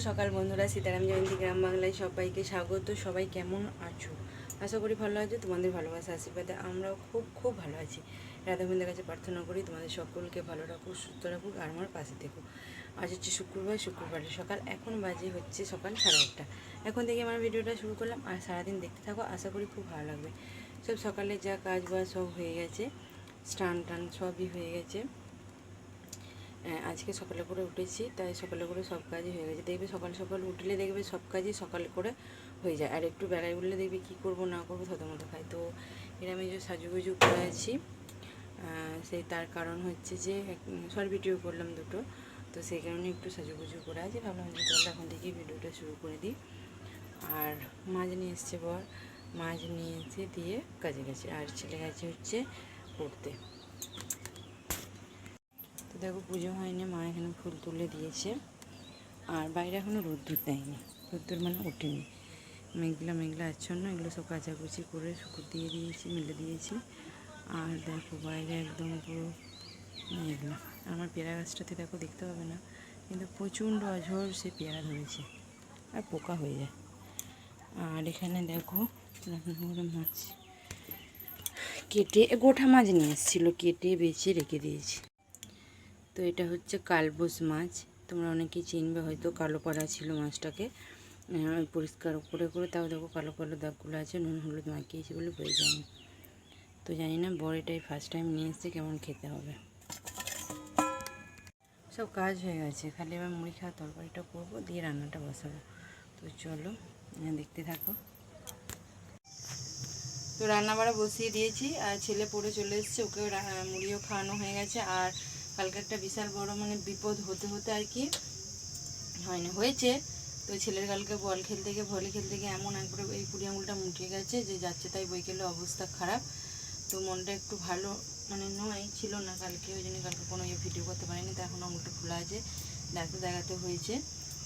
সকাল বন্ধুরা, সীতারাম জয়ন্তী গ্রাম বাংলায় সবাইকে স্বাগত। সবাই কেমন আছো? আশা করি ভালো আছো। তোমাদের ভালোবাসা আশীর্বাদে আমরাও খুব খুব ভালো আছি। রাধাবৃন্দের কাছে প্রার্থনা করি তোমাদের সকলকে ভালো রাখুক, সুস্থ রাখুক আর আমার পাশে থেকো। আজ হচ্ছে শুক্রবারের সকাল। এখন বাজে হচ্ছে সকাল 8:30। এখন থেকে আমার ভিডিওটা শুরু করলাম আর সারাদিন দেখতে থাকো, আশা করি খুব ভালো লাগবে। সব সকালে যা কাজ বাজ সব হয়ে গেছে, স্নান টান সবই হয়ে গেছে। আজকে সকালে করে উঠেছি, তাই সকালে করে সব কাজই হয়ে গেছে। দেখবে সকাল সকাল উঠলে দেখবে সব কাজই সকালে করে হয়ে যায়, আর একটু বেলায় উঠলে দেখবে কী করবো না করবো থতমত খাই। তো এর আমি যে সাজুগুজু করে আছি, সেই তার কারণ হচ্ছে যে শর্ট ভিডিও করলাম দুটো, তো সেই কারণে একটু সাজুগুজু করে আছি। ভাবলাম যে তাহলে এখন থেকেই ভিডিওটা শুরু করে দিই। আর মাছ নিয়ে এসছে বর, মাছ নিয়ে এসে দিয়ে কাজে গেছে, আর ছেলে গেছে হচ্ছে পড়তে। তো দেখো পুজো হয়নি, মা এখানে ফুল তুলে দিয়েছে, আর বাইরে এখনও রোদ্দুর দেয়নি, রোদ্দুর মানে ওঠেনি, মেঘলা মেঘলা আচ্ছন্ন। এগুলো সব কাচাকুচি করে শুকুর দিয়ে দিয়েছি, মেলে দিয়েছি। আর দেখো বাইরে একদম পুরো মেঘলা। আমার পেয়ারা গাছটাতে দেখো দেখতে পাবে না, কিন্তু প্রচণ্ড অঝোর সে পেয়ারা ধরেছে আর পোকা হয়ে যায়। আর এখানে দেখো রান্নাঘরে মাছ কেটে, গোটা মাছ নিয়ে এসেছিলো, কেটে বেছে রেখে দিয়েছি। তো এটা হচ্ছে কালবোস মাছ, তোমরা অনেকেই চিনবে হয়তো। কালো পাড়া ছিল মাছটাকে, পরিষ্কার করে করে, তাও দেখো কালো কালো দাগগুলো আছে, নুন হলুদ মাখিয়েছি বলে বয়ে যায়নি। তো জানি না, বর এটাই ফার্স্ট টাইম নিয়ে এসছে, কেমন খেতে হবে। সব কাজ হয়ে গেছে, খালি এবার মুড়ি খাওয়া তরকারিটা করবো, দিয়ে রান্নাটা বসাবো। তো চলো দেখতে থাকো। তো রান্না বাড়া বসিয়ে দিয়েছি, আর ছেলে পড়ে চলে এসছে, ওকে মুড়িও খাওয়ানো হয়ে গেছে। আর কালকে একটা বিশাল বড় মানে বিপদ হতে হতে আর কি হয়নি, হয়েছে। তো ছেলের কালকে বল খেলতে গিয়ে, ভলি খেলতে গিয়ে এমন একবারে এই কুড়ি আঙুলটা মুটিয়ে গেছে যে যাচ্ছে তাই বই গেলে অবস্থা খারাপ। তো মনটা একটু ভালো মানে নয় ছিল না কালকে, ওই জন্য কালকে কোনো ভিডিও করতে পারিনি। তো এখন আঙুলটা খোলা আছে, ডাক্তার দেখাতে হয়েছে।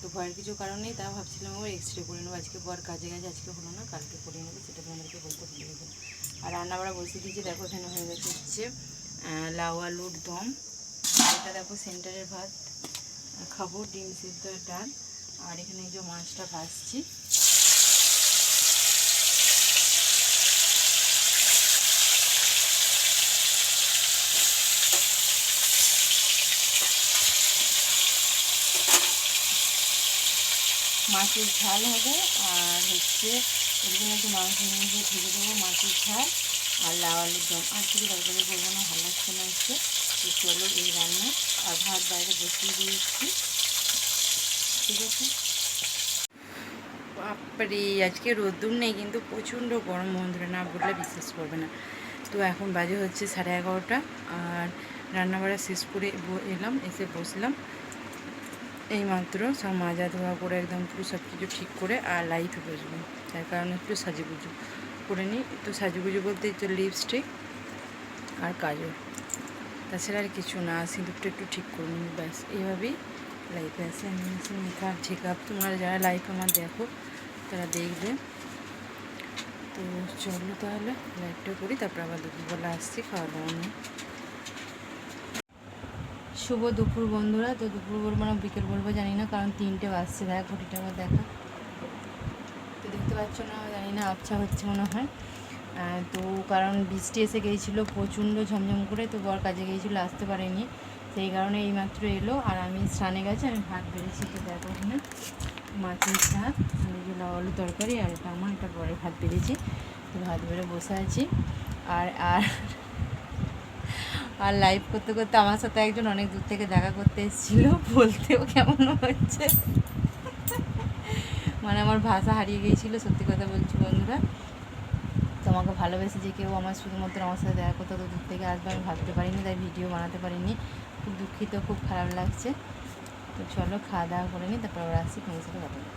তো ভয়ের কিছু কারণ নেই, তাও ভাবছিলাম ও এক্সরে করে নেবো। আজকে বর কাজে গেছে, আজকে হলো না, কালকে করে নেবো, সেটা তোমাদেরকে বলতে ভুলে গেছে। আর রান্নাবাড়া বসিয়ে দিয়েছি, দেখো এখানে হয়ে গেছে হচ্ছে লাউ আলুর দম। এটা দেখো সেন্টারের ভাত খাবো, ডিম সিদ্ধ ডাল। আর এখানে এই যে মাছটা ভাজছি। মাছের ঝাল হবে, আর হচ্ছে এখানে একটু মাংস নিয়ে গিয়ে ভেজে দেবো, মাছের ঝাল আর লাউ আলুর দম। আর কিছু তরকারি করবো না, ভালো লাগছে না আজকে। তো চলো এই রান্না। আর ভাত বাইরে বসিয়ে দিয়েছি, ঠিক আছে। বাপরে আজকে রোদ্দুর নেই, কিন্তু প্রচণ্ড গরম বন্ধুরা, না বললে বিশ্বাস করবে না। তো এখন বাজে হচ্ছে 11:30, আর রান্নাবাড়া শেষ করে এলাম, এসে বসলাম এই মাত্র। সব মাজা ধোয়া করে একদম পুরো সব কিছু ঠিক করে আর লাইফে বসবো, তার কারণে একটু সাজুগুজু করে নিই। তো সাজুগুজু বলতে একটু লিপস্টিক আর কাজল, তাছাড়া আর কিছু না। সিঁদুরটা একটু ঠিক করে নিই, ব্যাস। এইভাবেই লাইফে আসে আমি মেকআপ ঠেকআপ। তোমরা যারা লাইফ আমার দেখো তারা দেখবে। তো চলো তাহলে লাইফটা করি, তারপর আবার দুপুরবেলা আসছি খাওয়া দাওয়া নিয়ে। শুভ দুপুর বন্ধুরা। তো দুপুর বলবো না বিকেল বলবো জানি না, কারণ 3টে বাজছে। দেখ ঘড়িটা আবার দেখা, তো দেখতে পাচ্ছ না জানি না, আবছা হচ্ছে মনে হয়। তো কারণ বৃষ্টি এসে গিয়েছিলো প্রচণ্ড ঝমঝম করে, তো বর কাজে গিয়েছিলো, আসতে পারেনি, সেই কারণে এইমাত্র এলো। আর আমি স্নানে গেছি, আমি ভাত বেড়েছি। তো দেখো এখানে মাছের ঝাল, লাউ আলু তরকারি, আর এটা আমার, এটা বরের ভাত বেড়েছি। তো ভাত বেড়ে বসে আছি। আর আর আর লাইভ করতে করতে আমার সাথে একজন অনেক দূর থেকে দেখা করতে এসেছিলো, বলতেও কেমন হচ্ছে, মানে আমার ভাষা হারিয়ে গিয়েছিলো। সত্যি কথা বলছি বন্ধুরা, তোমাকে ভালোবেসে যে কেউ আমার শুধুমাত্র আমার সাথে দেখা করতে তো দূর থেকে আসবে, আমি ভাবতে পারিনি, তাই ভিডিও বানাতে পারিনি। খুব দুঃখিত, খুব খারাপ লাগছে। তো চলো খাওয়া দাওয়া করে নিই, তারপর ওরা আসছি, তোমার সাথে কথা বলি।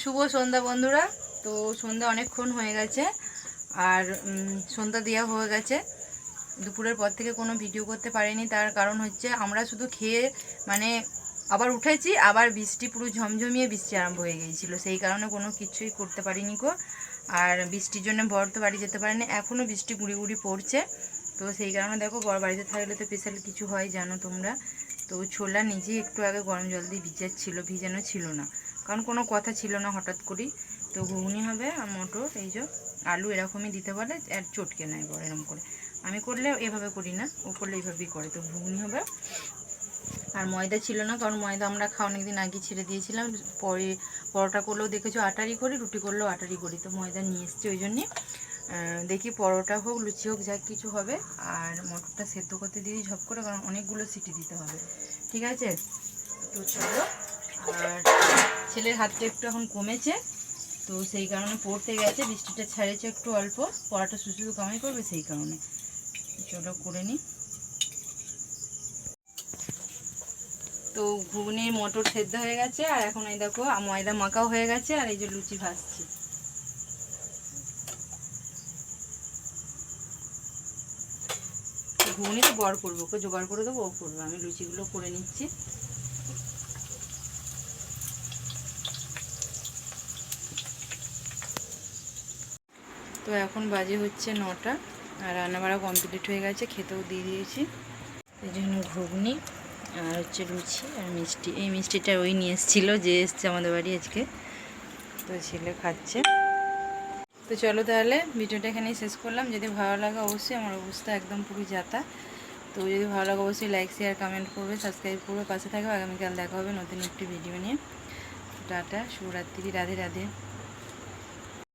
শুভ সন্ধ্যা বন্ধুরা। তো সন্ধ্যা অনেকক্ষণ হয়ে গেছে, আর সন্ধ্যা দেওয়া হয়ে গেছে। দুপুরের পর থেকে কোনো ভিডিও করতে পারিনি, তার কারণ হচ্ছে আমরা শুধু খেয়ে মানে আবার উঠেছি, আবার বৃষ্টি পুরো ঝমঝমিয়ে বৃষ্টি আরম্ভ হয়ে গিয়েছিলো, সেই কারণে কোনো কিছুই করতে পারিনি গো। আর বৃষ্টির জন্য বর তো বাড়ি যেতে পারেনি, এখনও বৃষ্টি গুঁড়ি গুঁড়ি পড়ছে। তো সেই কারণে দেখো বর বাড়িতে থাকলে তো স্পেশাল কিছু হয় জানো তোমরা, তো ছোলা নিজেই একটু আগে গরম জল দিয়ে ভিজানো ছিল না, কারণ কোনো কথা ছিল না হঠাৎ করেই। তো ঘুগনি হবে আর মটর, এই যে আলু এরকমই দিতে বলে, আর চটকে নেয় বড় এরকম করে। আমি করলে এভাবে করি না, ও করলে এইভাবেই করে। তো ঘুগনি হবে। আর ময়দা ছিল না, কারণ ময়দা আমরা অনেক দিন আগে ছেড়ে দিয়েছিলাম। পরে পরোটা করলেও দেখেছো আটারই করি, রুটি করলেও আটারই করি। তো ময়দা নিয়ে এসছি, ওই জন্যে দেখি পরোটা হোক লুচি হোক যা কিছু হবে। আর মটরটা সেদ্ধ করতে দিই ঝপ করে, কারণ অনেকগুলো সিটি দিতে হবে। ঠিক আছে, তো চলো। আর ছেলের হাতটা একটু এখন কমেছে, তো সেই কারণে পড়তে গেছে, বৃষ্টিটা ছাড়েছে একটু অল্প, পড়াটা শুধু শুধু কামাই করবে সেই কারণে। চলো করে নিই। তো ঘুগনির মটর সেদ্ধ হয়ে গেছে, আর এখন এই দেখো ময়দা মাখাও হয়ে গেছে, আর এই যে লুচি ভাজছি। ঘুগনি তো বড় করবো, ওকে জোগাড় করে দেবো, ও করবো, আমি লুচিগুলো করে নিচ্ছি। তো এখন বাজে হচ্ছে 9টা, আর রান্নাবাড়া কমপ্লিট হয়ে গেছে, খেতেও দিয়ে দিয়েছি। এই জন্য ঘুগনি আর হচ্ছে লুচি আর মিষ্টি। এই মিষ্টিটা ওই নিয়ে এসেছিলো, যে এসছে আমাদের বাড়ি আজকে, তো ছেলে খাচ্ছে। তো চলো তাহলে ভিডিওটা এখানেই শেষ করলাম। যদি ভালো লাগে অবশ্যই, আমার অবস্থা একদম পুরো যাতা। তো যদি ভালো লাগে অবশ্যই লাইক শেয়ার কমেন্ট করবে, সাবস্ক্রাইব করবে, পাশে থাকবে। আগামীকাল দেখা হবে নতুন একটি ভিডিও নিয়ে। টাটা, শুভরাত্রি, রাধে রাধে।